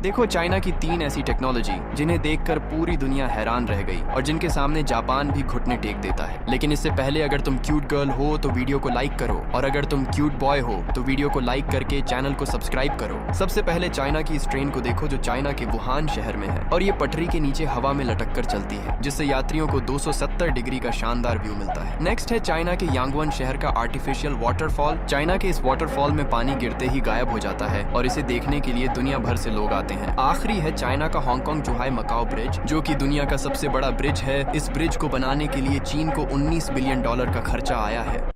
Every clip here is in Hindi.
देखो चाइना की 3 ऐसी टेक्नोलॉजी जिन्हें देखकर पूरी दुनिया हैरान रह गई और जिनके सामने जापान भी घुटने टेक देता है। लेकिन इससे पहले अगर तुम क्यूट गर्ल हो तो वीडियो को लाइक करो, और अगर तुम क्यूट बॉय हो तो वीडियो को लाइक करके चैनल को सब्सक्राइब करो। सबसे पहले चाइना की इस ट्रेन को देखो जो चाइना के वुहान शहर में है और ये पटरी के नीचे हवा में लटक कर चलती है, जिससे यात्रियों को 270 डिग्री का शानदार व्यू मिलता है। नेक्स्ट है चाइना के यांगवन शहर का आर्टिफिशियल वाटरफॉल। चाइना के इस वाटरफॉल में पानी गिरते ही गायब हो जाता है और इसे देखने के लिए दुनिया भर से लोग आते हैं। आखिरी है चाइना का हांगकांग जुहाई मकाओ ब्रिज, जो कि दुनिया का सबसे बड़ा ब्रिज है। इस ब्रिज को बनाने के लिए चीन को $19 बिलियन का खर्चा आया है।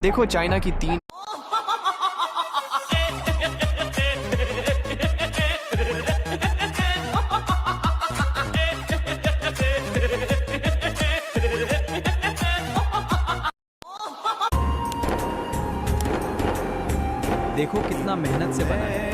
देखो चाइना की 3 देखो कितना मेहनत से बना है।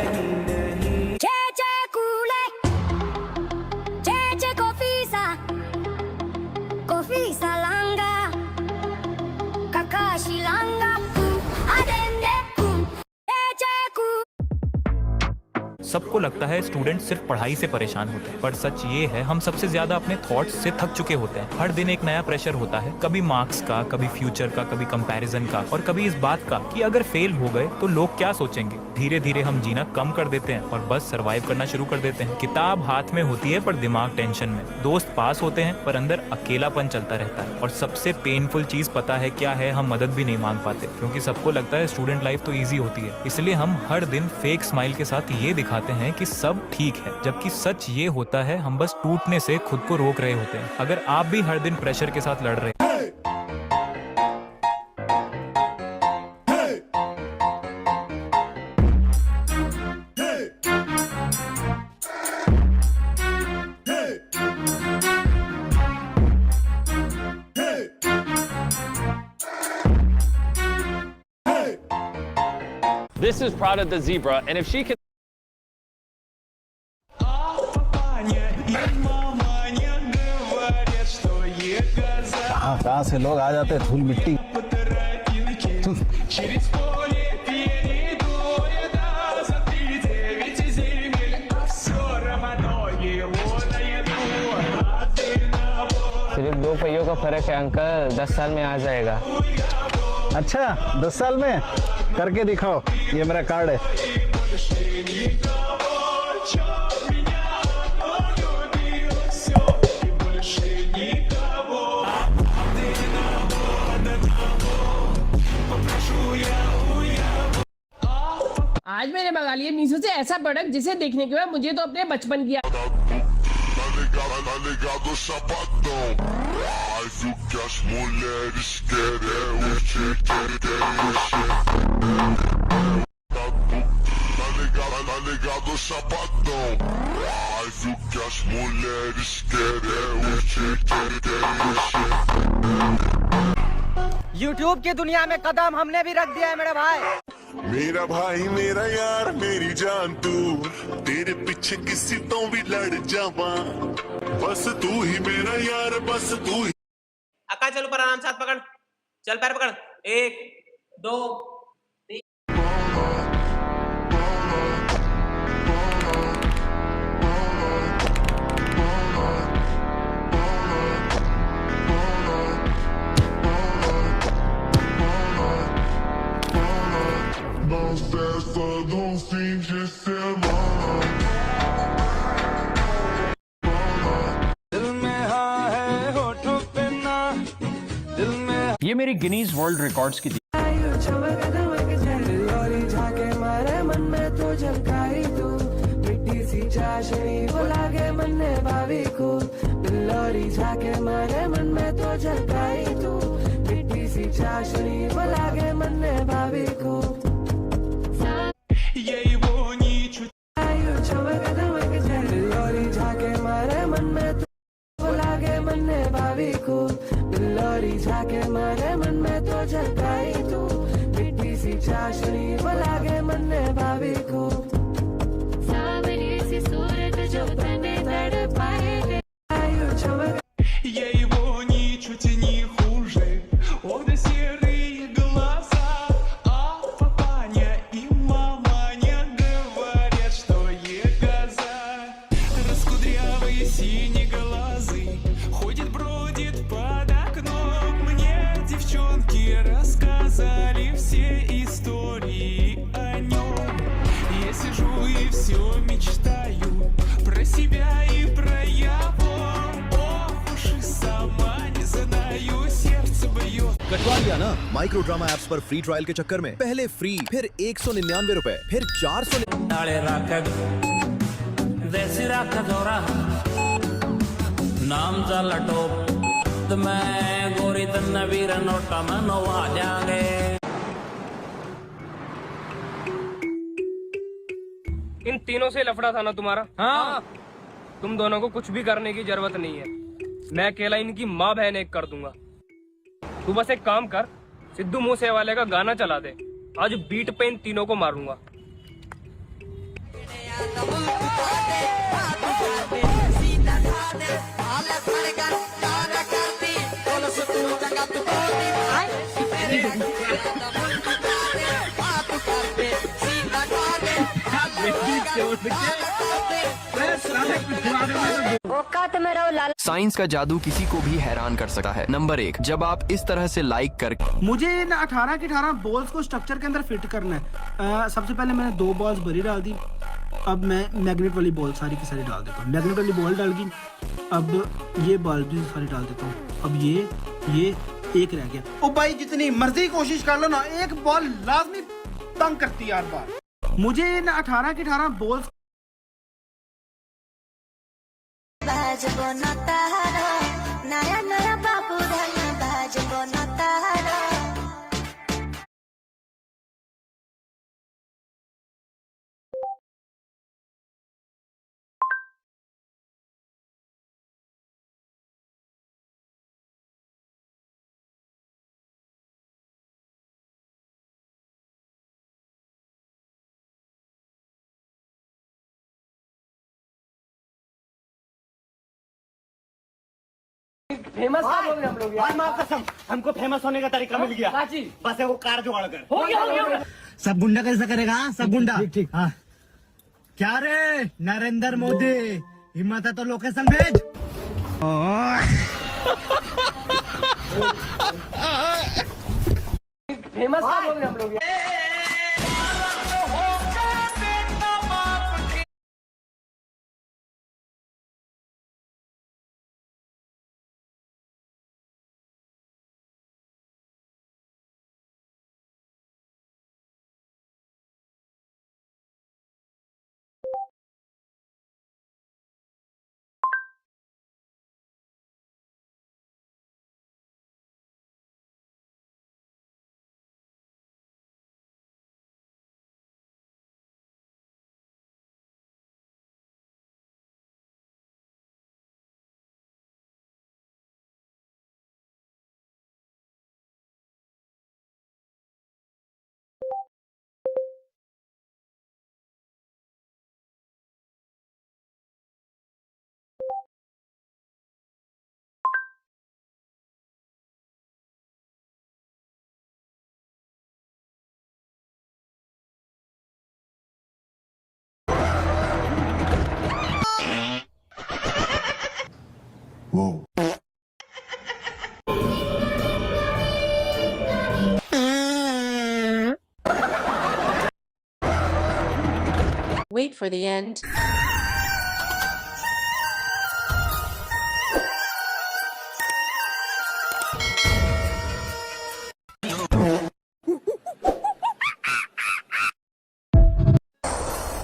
सबको लगता है स्टूडेंट सिर्फ पढ़ाई से परेशान होते हैं, पर सच ये है हम सबसे ज्यादा अपने थॉट्स से थक चुके होते हैं। हर दिन एक नया प्रेशर होता है, कभी मार्क्स का, कभी फ्यूचर का, कभी कंपैरिजन का, और कभी इस बात का कि अगर फेल हो गए तो लोग क्या सोचेंगे। धीरे धीरे हम जीना कम कर देते हैं और बस सरवाइव करना शुरू कर देते हैं। किताब हाथ में होती है पर दिमाग टेंशन में, दोस्त पास होते हैं पर अंदर अकेलापन चलता रहता है, और सबसे पेनफुल चीज पता है क्या है? हम मदद भी नहीं मांग पाते, क्योंकि सबको लगता है स्टूडेंट लाइफ तो ईजी होती है। इसलिए हम हर दिन फेक स्माइल के साथ ये दिखाते हैं कि सब ठीक है, जबकि सच ये होता है हम बस टूटने से खुद को रोक रहे होते हैं। अगर आप भी हर दिन प्रेशर के साथ लड़ रहे हैं, This is Prada the zebra, and if she can कहाँ से लोग आ जाते हैं, धूल मिट्टी। सिर्फ 2 पहियों का फर्क है अंकल, 10 साल में आ जाएगा। अच्छा 10 साल में करके दिखाओ, ये मेरा कार्ड है। आज मैंने मंगा लिया मीशो से ऐसा प्रोडक्ट जिसे देखने के बाद मुझे तो अपने बचपन की YouTube की दुनिया में कदम हमने भी रख दिया है मेरे भाई। मेरा भाई मेरा यार मेरी जान तू, तेरे पीछे किसी तो भी लड़ जावा, बस तू ही मेरा यार, बस तू ही। अक्का चल ऊपर आराम से हाथ पकड़, चल पैर पकड़, 1 2 3। ये मेरी गिनीज वर्ल्ड रिकॉर्ड्स की जाके मारे मन में तो झलकाई तू, मिट्टी सी चाशनी वो लागे मन में भाभी को, सावरी सी सूरत जो तने तड़पाए। कटवा लिया ना माइक्रो ड्रामा ऐप्स पर फ्री ट्रायल के चक्कर में। पहले फ्री, फिर 199 रुपए, फिर 400। नाम चला टोप मैं गोरी तन्वीर नोटा में नवा जाएंगे। इन तीनों से लफड़ा था ना तुम्हारा? हाँ। तुम दोनों को कुछ भी करने की जरूरत नहीं है, मैं अकेला इनकी माँ बहन एक कर दूंगा। तू बस एक काम कर, सिद्धू मूसेवाले का गाना चला दे, आज बीट पे इन तीनों को मारूंगा। साइंस का जादू किसी को भी हैरान कर सकता है। नंबर 1, जब आप इस तरह से लाइक कर, मुझे इन 18 की 18 बॉल्स को स्ट्रक्चर के अंदर फिट करना है। सबसे पहले मैंने 2 बॉल्स भरी डाल दी। अब मैं मैग्नेट वाली बॉल सारी की सारी डाल देता हूँ। मैग्नेट वाली बॉल डाल गई। अब ये बॉल भी सारी डाल देता हूँ। अब ये एक रह गया। ओ भाई जितनी मर्जी कोशिश कर लो ना, एक बॉल लाजमी तंग करती है हर बार। मुझे इन 18 की 18 बॉल्स नया नया बाबू धन बाज बनता फेमस का बोल रहे हम लोग यार। माँ कसम, हमको फेमस होने का तरीका मिल गया। बस वो कार जुगाड़ कर। हो गया। सब गुंडा कैसा करेगा? सब गुंडा ठीक। हाँ क्या रे नरेंद्र मोदी, हिम्मत है तो लोकेशन भेज। फेमस का बोल रहे हम लोग यार। Wait for the end.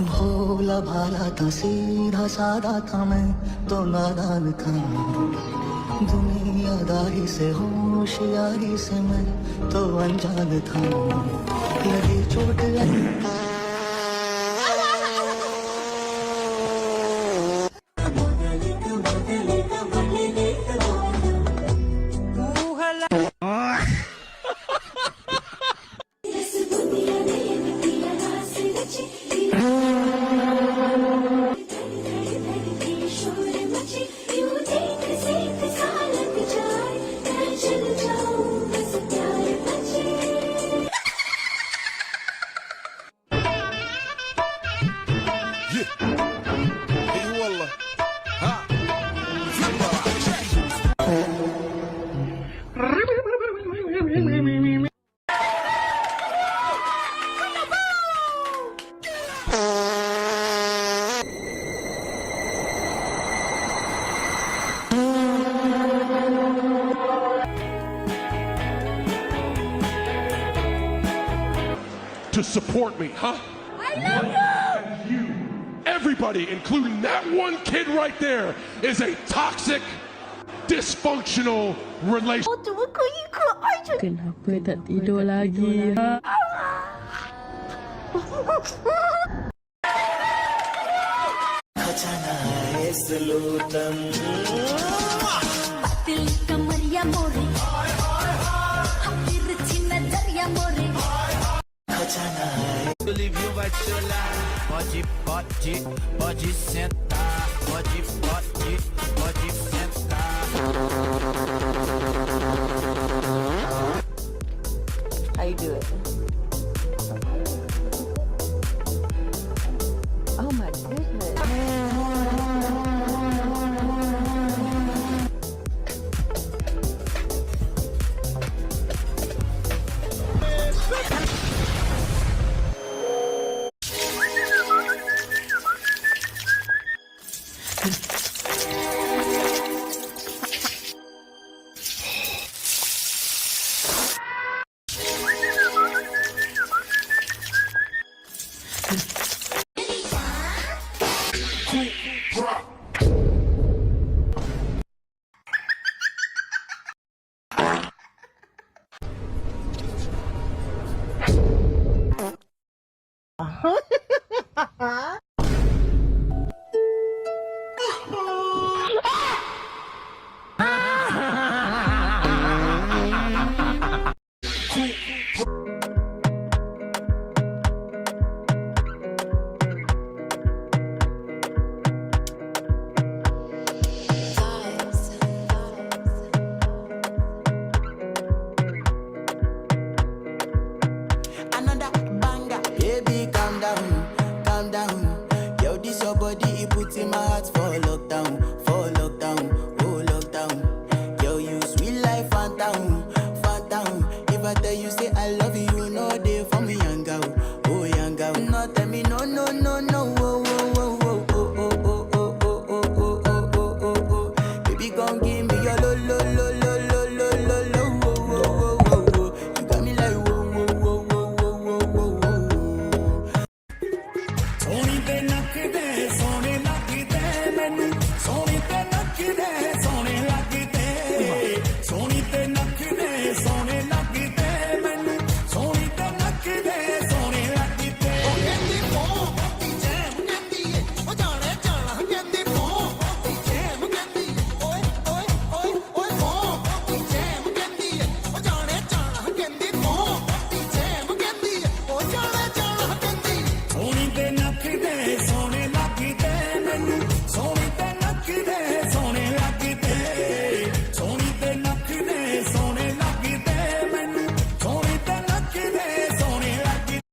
भोला भाला था, सीधा सादा था, मैं तो नादान था। दुनियादारी से होशियारी से मैं तो अनजान था। लगी चोट to support me, huh? I love you! Everybody, including that one kid right there, is a toxic, dysfunctional relationship. Kenapa tak tidur lagi? दिल कमरिया मोरे हाथी रची नजरिया मोरे How you do it? Oh my goodness.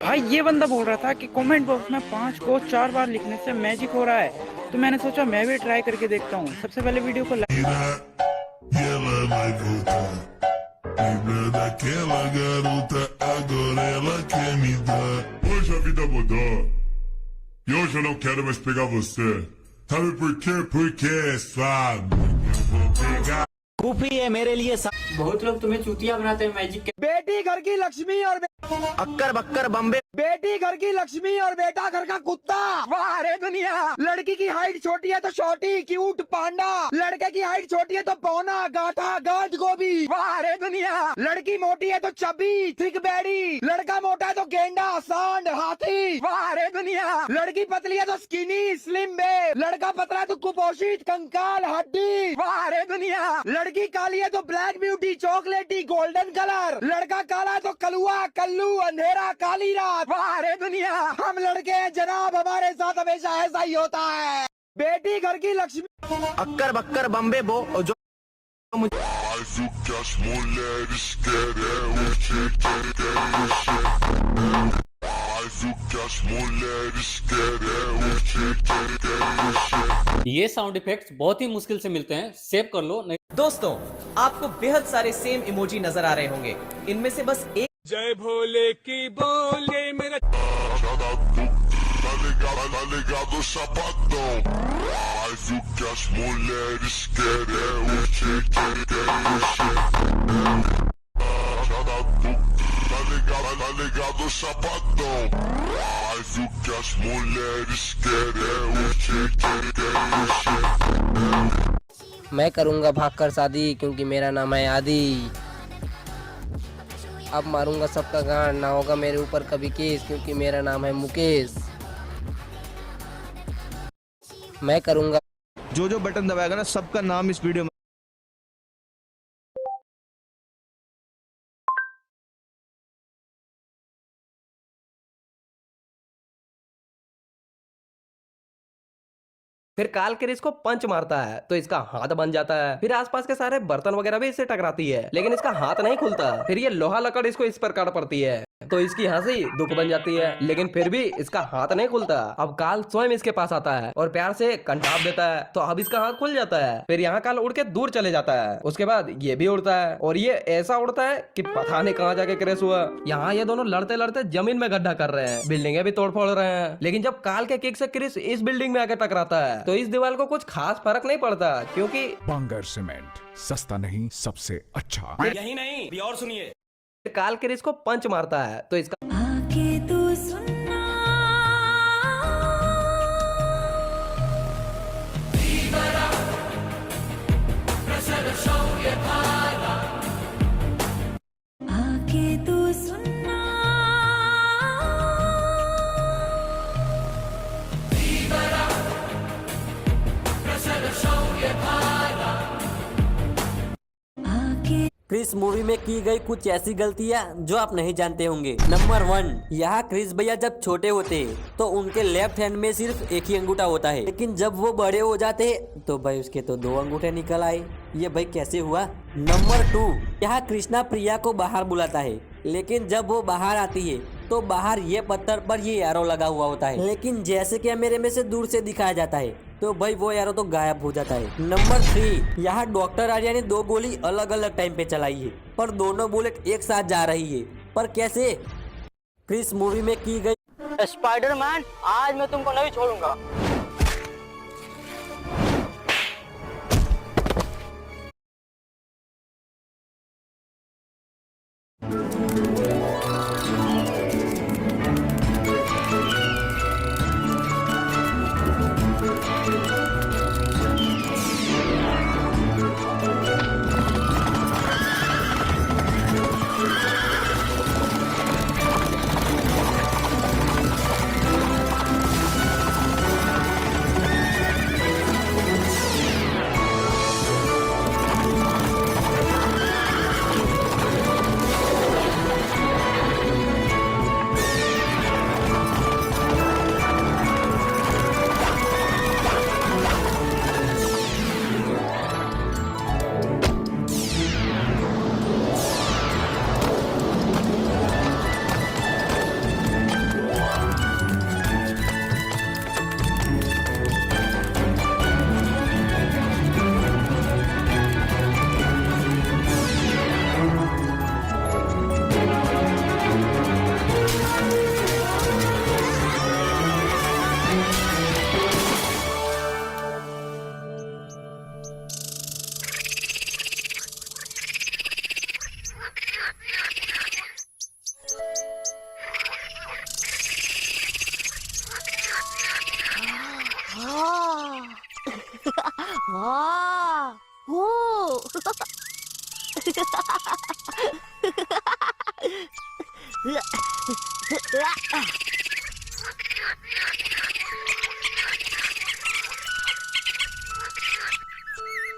भाई ये बंदा बोल रहा था कि कमेंट बॉक्स में 5 को 4 बार लिखने से मैजिक हो रहा है, तो मैंने सोचा मैं भी ट्राई करके देखता हूँ। सबसे पहले वीडियो को Hoje a vida mudou e hoje eu não quero mais pegar você. Sabe por quê? Porque é suave. Eu vou pegar. है मेरे लिए बहुत लोग तुम्हें चूतिया बनाते हैं मैजिक के। बेटी घर की लक्ष्मी और अक्कर बक्कर बम्बे बेटी घर की लक्ष्मी और बेटा घर का कुत्ता। वाह रे दुनिया। लड़की की हाइट छोटी है तो शॉर्टी क्यूट पांडा, लड़के की हाइट छोटी है तो पौना गाठा गांठ गोभी। वाह रे दुनिया। लड़की मोटी है तो चबी थिक बैडी, लड़का मोटा है तो गेंडा सांड हाथी। वाह रे दुनिया। लड़की पतली है तो स्किनी स्लिम बे, लड़का पतला है तो कुपोषित कंकाल हड्डी। वाह रे दुनिया। लड़की काली है तो ब्लैक ब्यूटी चॉकलेटी गोल्डन कलर, लड़का काला है तो कलुआ कल्लू अंधेरा काली रात। वाह रे दुनिया। हम लड़के हैं जनाब, हमारे साथ हमेशा ऐसा ही होता है। बेटी घर की लक्ष्मी अक्कर बक्कर बम्बे बो जो Mas o que as mulheres querem é o cheque. Mas o que as mulheres querem é o cheque. ये साउंड इफेक्ट्स बहुत ही मुश्किल से मिलते हैं, सेव कर लो। नहीं दोस्तों, आपको बेहद सारे सेम इमोजी नजर आ रहे होंगे। इनमें से बस एक Jai Bhole ki bole mera. Tá ligado, chapadão. Mas o que as mulheres querem é o cheque. Tá ligado sapatão. Mas o que as mulheres querem é o मैं करूंगा भागकर शादी क्योंकि मेरा नाम है आदि। अब मारूंगा सबका गांड, ना होगा मेरे ऊपर कभी केस क्योंकि मेरा नाम है मुकेश। मैं करूंगा जो जो बटन दबाएगा ना सबका नाम इस वीडियो में फिर काल के इसको पंच मारता है तो इसका हाथ बन जाता है। फिर आसपास के सारे बर्तन वगैरह भी इससे टकराती है लेकिन इसका हाथ नहीं खुलता। फिर ये लोहा लकड़ इसको इस पर काट पड़ती है तो इसकी हंसी दुख बन जाती है लेकिन फिर भी इसका हाथ नहीं खुलता। अब काल स्वयं इसके पास आता है और प्यार से कंटाप देता है तो अब इसका हाथ खुल जाता है। फिर यहाँ काल उड़ के दूर चले जाता है। उसके बाद ये भी उड़ता है और ये ऐसा उड़ता है कि पता नहीं कहाँ जाके क्रैश हुआ। यहाँ ये दोनों लड़ते लड़ते जमीन में गड्ढा कर रहे हैं, बिल्डिंगें भी तोड़ फोड़ रहे हैं। लेकिन जब काल के किक से क्रिस इस बिल्डिंग में आकर टकराता है तो इस दीवार को कुछ खास फर्क नहीं पड़ता क्योंकि बांगर सीमेंट सस्ता नहीं सबसे अच्छा। यही नहीं भी और सुनिए। काल क्रिस को पंच मारता है तो इसका आके तू सुनना आके तू सुनना आके क्रिस मूवी में की गई कुछ ऐसी गलतियां जो आप नहीं जानते होंगे। नंबर 1, यहाँ क्रिस भैया जब छोटे होते तो उनके लेफ्ट हैंड में सिर्फ एक ही अंगूठा होता है लेकिन जब वो बड़े हो जाते तो भाई उसके तो 2 अंगूठे निकल आए। ये भाई कैसे हुआ। नंबर 2, यहाँ कृष्णा प्रिया को बाहर बुलाता है लेकिन जब वो बाहर आती है तो बाहर ये पत्थर पर ये एरो लगा हुआ होता है लेकिन जैसे कैमरे में से दूर से दिखाया जाता है तो भाई वो एरो तो गायब हो जाता है। नंबर 3, यहाँ डॉक्टर आर्या ने 2 गोली अलग अलग टाइम पे चलाई है पर दोनों बुलेट एक साथ जा रही है। पर कैसे। क्रिस मूवी में की गई स्पाइडरमैन आज मैं तुमको नहीं छोड़ूंगा।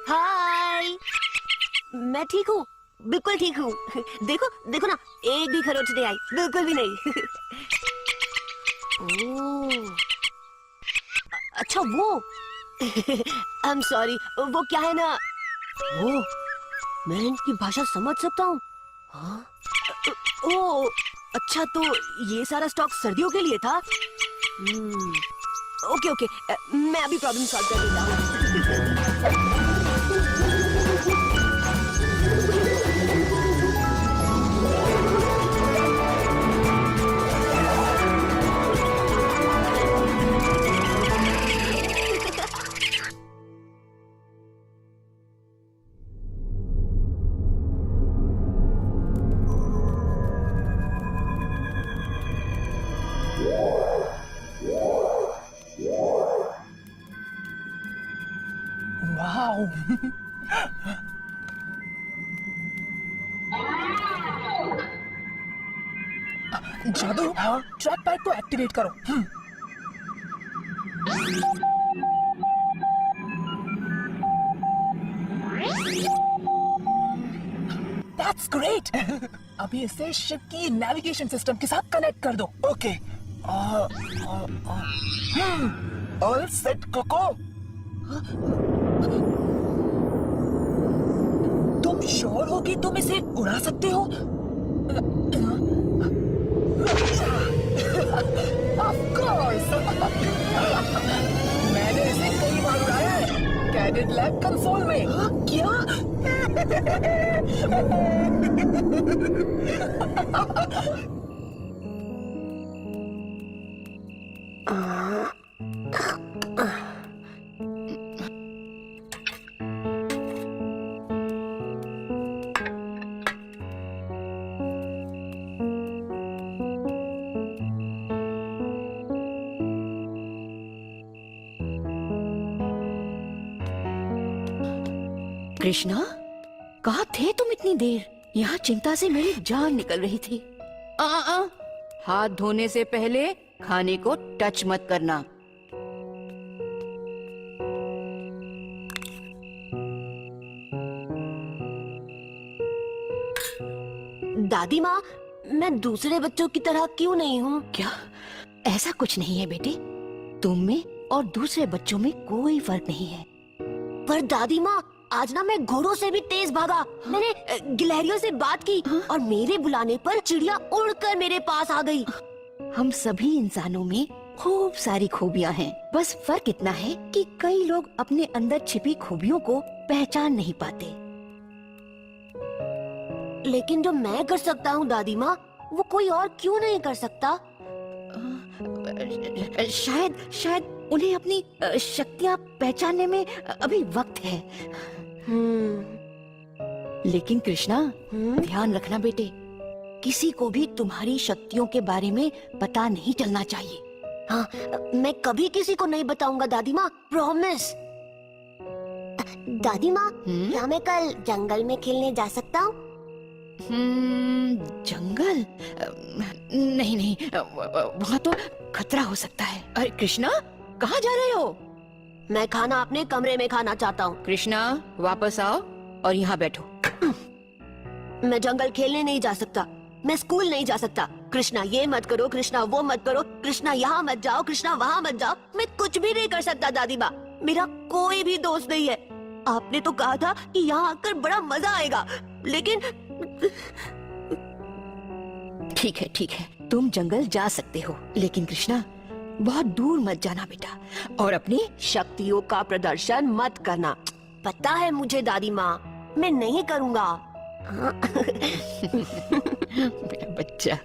हाय, मैं ठीक हूँ, बिल्कुल ठीक हूँ। देखो देखो ना, एक भी खरोच नहीं आई, बिल्कुल भी नहीं। ओह, अच्छा वो आई एम सॉरी, वो क्या है ना, वो मैं इनकी भाषा समझ सकता हूँ। हाँ? ओह अच्छा, तो ये सारा स्टॉक सर्दियों के लिए था। ओके ओके, मैं अभी प्रॉब्लम सॉल्व कर देता हूँ। जादू ट्रैक पैड को एक्टिवेट करो। That's great. अभी इसे शिप की नेविगेशन सिस्टम के साथ कनेक्ट कर दो। ओके। All set Coco. तुम श्योर हो कि तुम इसे उड़ा सकते हो? Of course. मैंने इसे कई बार उड़ाया है कैडेट लैब कंसोल में। क्या? कृष्णा, कहाँ थे तुम इतनी देर? यहाँ चिंता से मेरी जान निकल रही थी। हाथ धोने से पहले खाने को टच मत करना। दादी माँ, मैं दूसरे बच्चों की तरह क्यों नहीं हूँ? क्या? ऐसा कुछ नहीं है बेटे। तुम में और दूसरे बच्चों में कोई फर्क नहीं है। पर दादी माँ, आज ना मैं घोड़ों से भी तेज भागा। मैंने गिलहरियों से बात की और मेरे बुलाने पर चिड़िया उड़कर मेरे पास आ गई। हम सभी इंसानों में खूब सारी खूबियाँ हैं। बस फर्क इतना है कि कई लोग अपने अंदर छिपी खूबियों को पहचान नहीं पाते। लेकिन जो मैं कर सकता हूँ दादी माँ, वो कोई और क्यों नहीं कर सकता? शायद उन्हें अपनी शक्तियाँ पहचानने में अभी वक्त है। लेकिन कृष्णा, ध्यान रखना बेटे, किसी को भी तुम्हारी शक्तियों के बारे में पता नहीं चलना चाहिए। हाँ, मैं कभी किसी को नहीं बताऊंगा दादी माँ, प्रॉमिस। दादी माँ, क्या मैं कल जंगल में खेलने जा सकता हूँ? जंगल? नहीं, वहाँ तो खतरा हो सकता है। अरे कृष्णा, कहाँ जा रहे हो? मैं खाना अपने कमरे में खाना चाहता हूँ। कृष्णा, वापस आओ और यहाँ बैठो। मैं जंगल खेलने नहीं जा सकता, मैं स्कूल नहीं जा सकता। कृष्णा ये मत करो, कृष्णा वो मत करो, कृष्णा यहाँ मत जाओ, कृष्णा वहाँ मत जाओ। मैं कुछ भी नहीं कर सकता दादी माँ, मेरा कोई भी दोस्त नहीं है। आपने तो कहा था कि यहाँ आकर बड़ा मजा आएगा, लेकिन ठीक है, तुम जंगल जा सकते हो, लेकिन कृष्णा बहुत दूर मत जाना बेटा, और अपनी शक्तियों का प्रदर्शन मत करना। पता है मुझे दादी माँ, मैं नहीं करूँगा। मेरा बच्चा।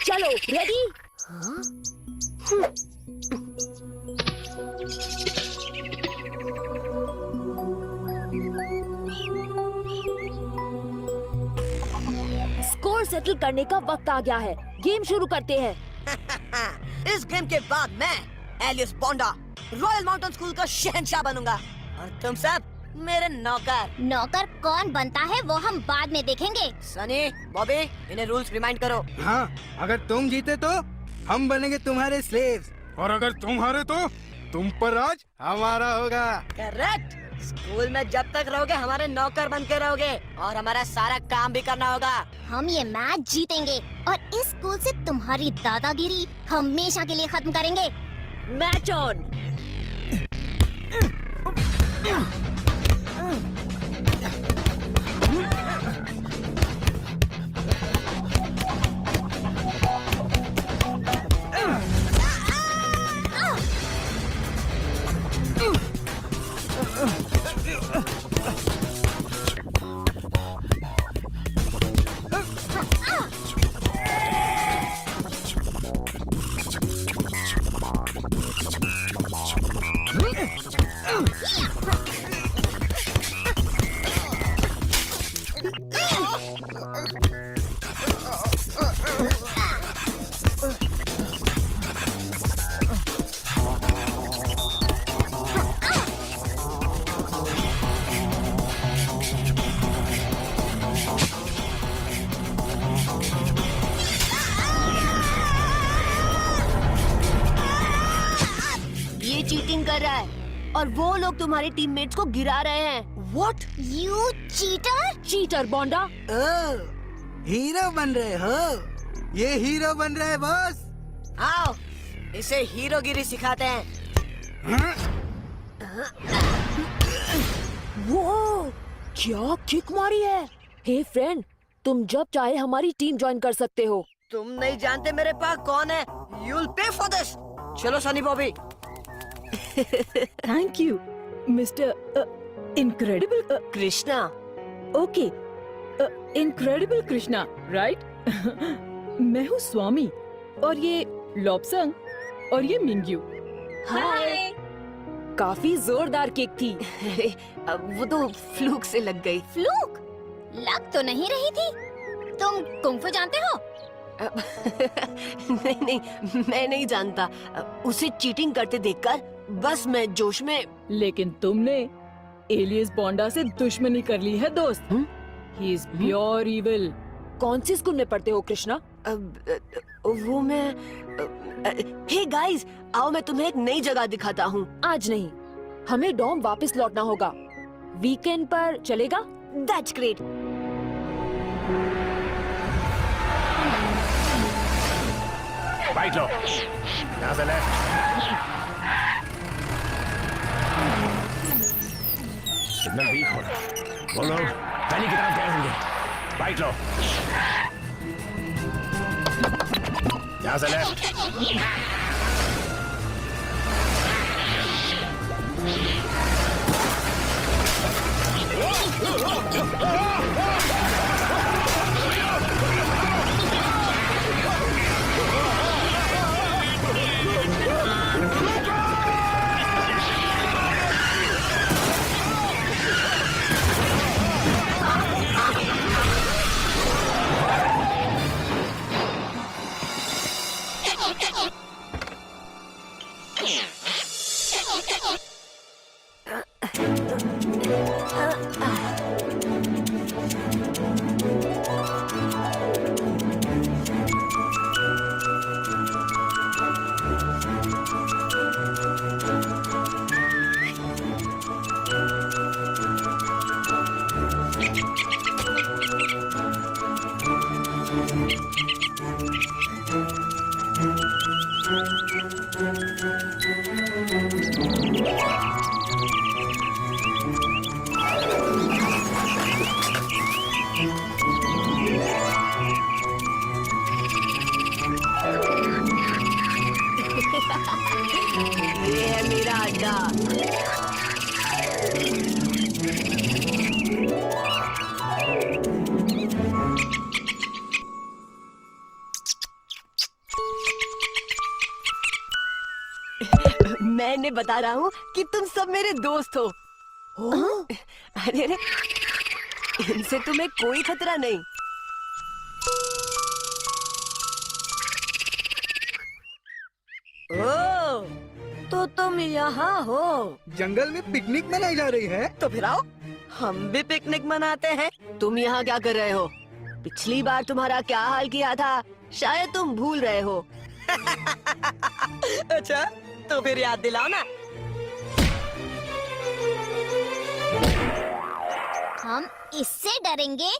चलो, रेडी? स्कोर सेटल करने का वक्त आ गया है, गेम शुरू करते हैं। इस गेम के बाद मैं एलियस बोंडा रॉयल माउंटेन स्कूल का शहंशाह बनूंगा और तुम सब मेरे नौकर। नौकर कौन बनता है वो हम बाद में देखेंगे। सनी, बॉबी, इन्हें रूल्स रिमाइंड करो। हाँ, अगर तुम जीते तो हम बनेंगे तुम्हारे स्लेव्स, और अगर तुम हारे तो तुम पर राज हमारा होगा। करेक्ट। स्कूल में जब तक रहोगे हमारे नौकर बन के रहोगे और हमारा सारा काम भी करना होगा। हम ये मैच जीतेंगे और इस स्कूल से तुम्हारी दादागिरी हमेशा के लिए खत्म करेंगे। Match on. कर रहा है और वो लोग तुम्हारे टीममेट्स को गिरा रहे हैं। What? You cheater. Cheater bonda. Hero बन रहे हो? ये हीरो बन रहे हैं बॉस। आओ इसे हीरोगिरी सिखाते हैं। वो क्या किक मारी है। हे फ्रेंड, तुम जब चाहे हमारी टीम ज्वाइन कर सकते हो। तुम नहीं जानते मेरे पास कौन है। You'll pay for this. चलो Sunny Bobby. Thank you mister incredible Krishna. Okay, incredible Krishna, right? मैं हूँ स्वामी और ये लॉबसंग और ये मिंग्यू। हाय। काफी जोरदार केक थी। वो तो फ्लूक से लग गई। फ्लूक? लग तो नहीं रही थी। तुम कुंफू जानते हो? नहीं, मैं नहीं जानता। उसे चीटिंग करते देखकर बस मैं जोश में। लेकिन तुमने एलियस बोंडा से दुश्मनी कर ली है दोस्त। He is pure evil. कौन सी स्कूल में पढ़ते हो कृष्णा? वो मैं हे गाइस, आओ मैं तुम्हें एक नई जगह दिखाता हूँ। आज नहीं, हमें डॉम वापस लौटना होगा। वीकेंड पर चलेगा? That's great. बाइट लो, यहाँ से लेफ्ट। सिग्नल वीक हो रहा है। वो लोग वैली की तरफ गए होंगे। बाइट लो, यहाँ से लेफ्ट। ये है मेरा अड्डा। मैंने बता रहा हूँ कि तुम सब मेरे दोस्त हो। अरे अरे, इनसे तुम्हें कोई खतरा नहीं। ओह, तो तुम यहाँ हो। जंगल में पिकनिक मनाई जा रही है। तो फिर आओ, हम भी पिकनिक मनाते हैं। तुम यहाँ क्या कर रहे हो? पिछली बार तुम्हारा क्या हाल किया था, शायद तुम भूल रहे हो। अच्छा, तो फिर याद दिलाओ ना। हम इससे डरेंगे?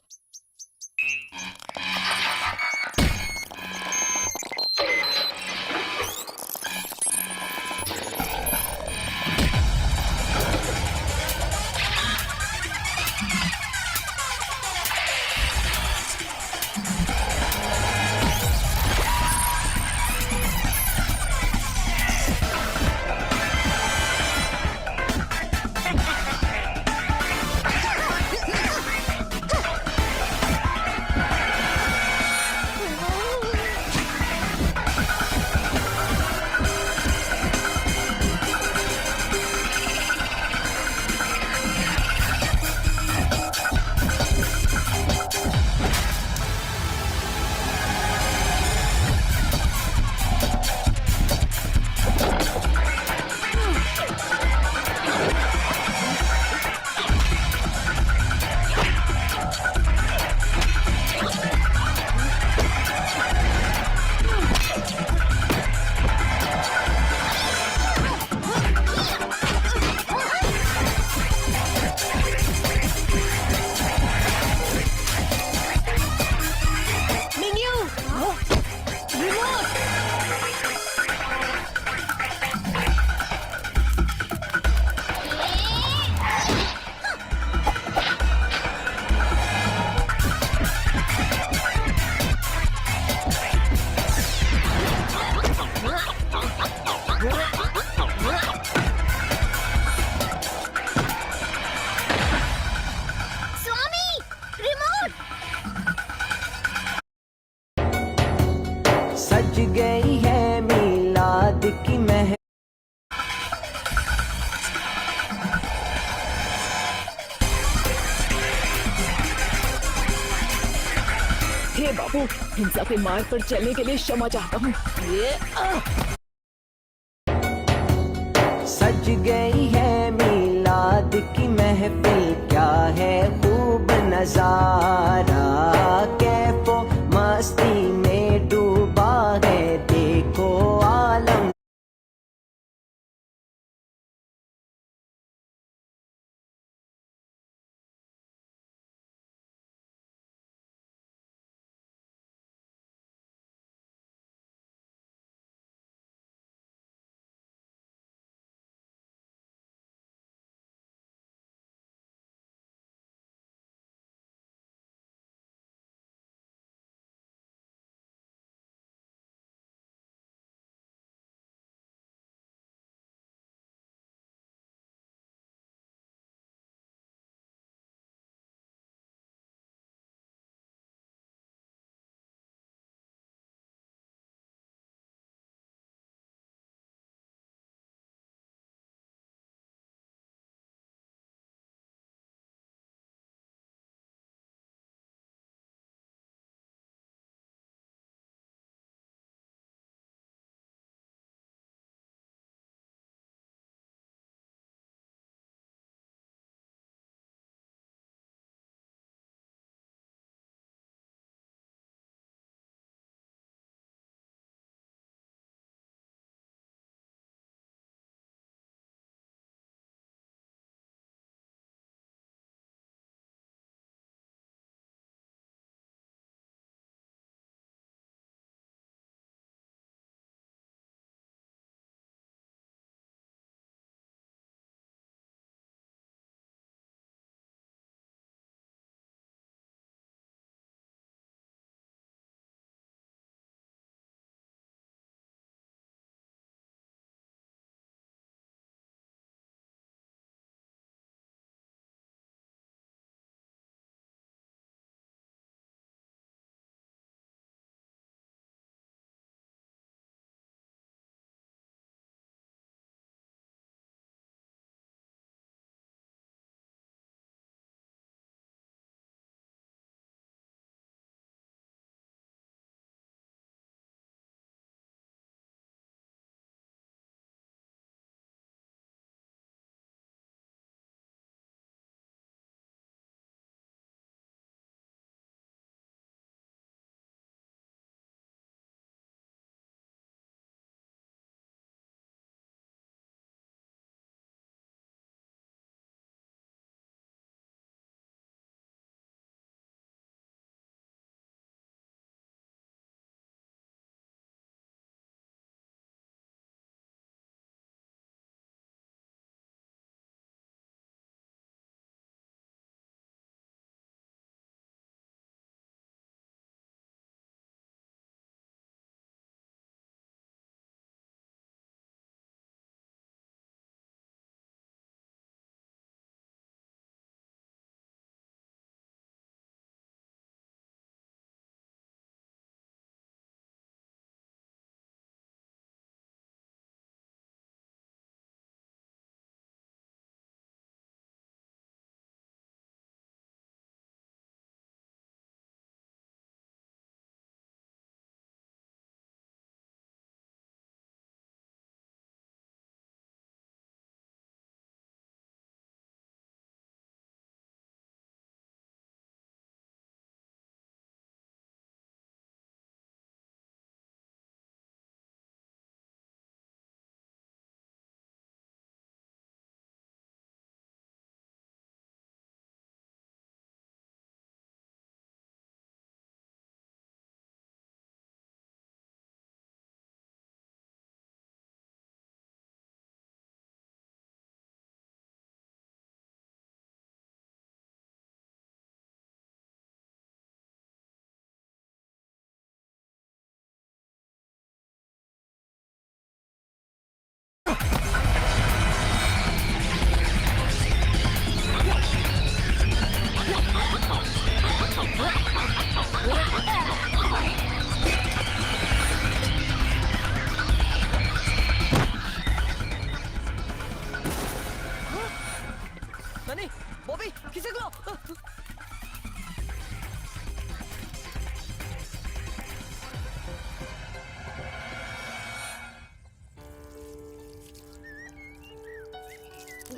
की महफिल हे बाबू, हिंसा के मार्ग पर चलने के लिए क्षमा चाहता हूँ। सज गई है मीलाद की महफिल, क्या है खूब नजारा, कैफो मस्ती में डूबा है देखो आलम।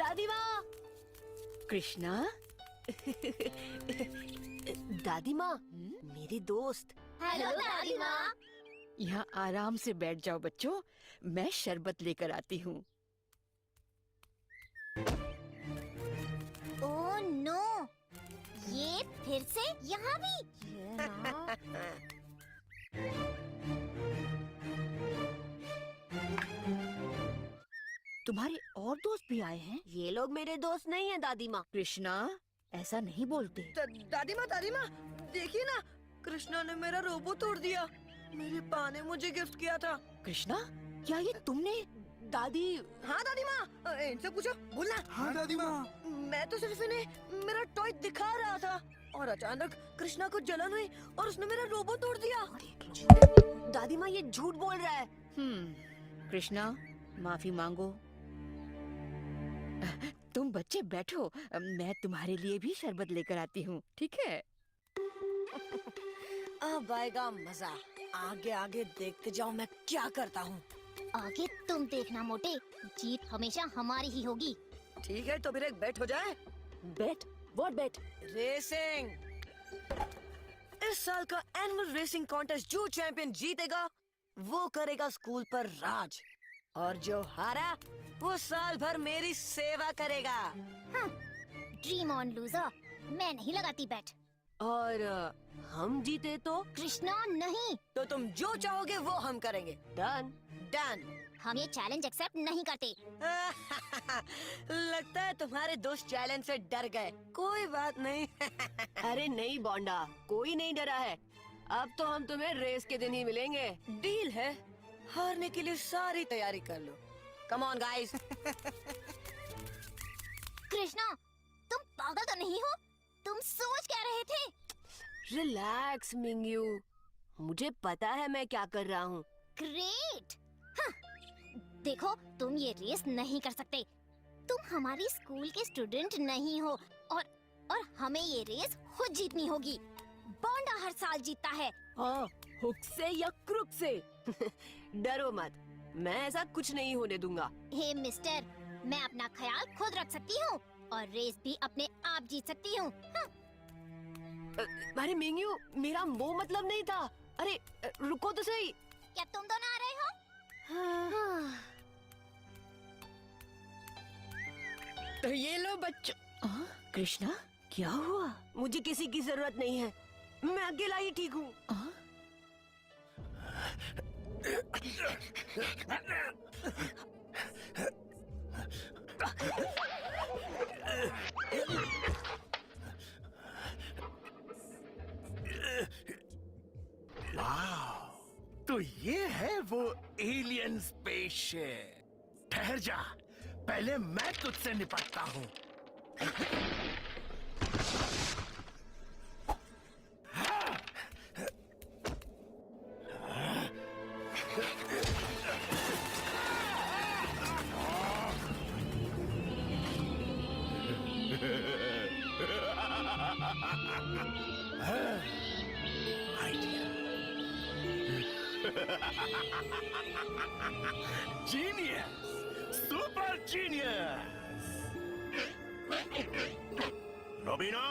दादी माँ, कृष्णा दादी माँ, मेरी दोस्त। हेलो दादी माँ। यहाँ आराम से बैठ जाओ बच्चों, मैं शरबत लेकर आती हूँ। ओह नो, ये फिर से यहाँ भी। तुम्हारे और दोस्त भी आए हैं? ये लोग मेरे दोस्त नहीं है दादी माँ। कृष्णा, ऐसा नहीं बोलते। दादी माँ, देखिए ना, कृष्णा ने मेरा रोबो तोड़ दिया। मेरे पा ने मुझे गिफ्ट किया था। कृष्णा, क्या ये तुमने? दादी। हाँ दादी माँ, इनसे पूछो, बोलना। हाँ दादी माँ। मैं तो सिर्फ इन्हें मेरा टॉय दिखा रहा था और अचानक कृष्णा को जलन हुई और उसने मेरा रोबो तोड़ दिया। दादी माँ ये झूठ बोल रहा है। कृष्णा, माफी मांगो। तुम बच्चे बैठो, मैं तुम्हारे लिए भी शरबत लेकर आती हूँ, ठीक है? अब आएगा मजा। आगे आगे देखते जाओ मैं क्या करता हूँ। आगे तुम देखना मोटे, जीत हमेशा हमारी ही होगी। ठीक है, तो फिर एक बेट हो जाए। बेट? What bet? रेसिंग। इस साल का एनुअल रेसिंग कॉन्टेस्ट जो चैंपियन जीतेगा वो करेगा स्कूल पर राज, और जो हारा वो साल भर मेरी सेवा करेगा। ड्रीम ऑन लूजर, मैं नहीं लगाती बैट। और हम जीते तो? कृष्णा नहीं। तो तुम जो चाहोगे वो हम करेंगे। डन। डन। हम ये चैलेंज एक्सेप्ट नहीं करते। लगता है तुम्हारे दोस्त चैलेंज से डर गए। कोई बात नहीं। अरे नहीं बोंडा, कोई नहीं डरा है। अब तो हम तुम्हें रेस के दिन ही मिलेंगे। डील है, हारने के लिए सारी तैयारी कर लो। Come on guys. कृष्णा, तुम पागल तो नहीं हो? तुम सोच क्या रहे थे? रिलैक्स मिंगयू, मुझे पता है मैं क्या कर रहा हूँ। ग्रेट। देखो, तुम ये रेस नहीं कर सकते। तुम हमारी स्कूल के स्टूडेंट नहीं हो और हमें ये रेस खुद जीतनी होगी। बोंडा हर साल जीतता है। हाँ, हुक से या क्रुक से। डरो मत, मैं ऐसा कुछ नहीं होने दूंगा। हे मिस्टर, मैं अपना ख्याल खुद रख सकती हूँ और रेस भी अपने आप जीत सकती हूँ। अरे मिंगयू, मेरा वो मतलब नहीं था। अरे रुको तो सही। क्या तुम दोनों आ रहे हो? तो ये लो बच्चों। कृष्णा, क्या हुआ? मुझे किसी की जरूरत नहीं है, मैं अकेला ही ठीक हूँ। तो ये है वो एलियन स्पेसशिप। ठहर जा, पहले मैं तुझसे निपटता हूँ। Genius! Super genius! Robino!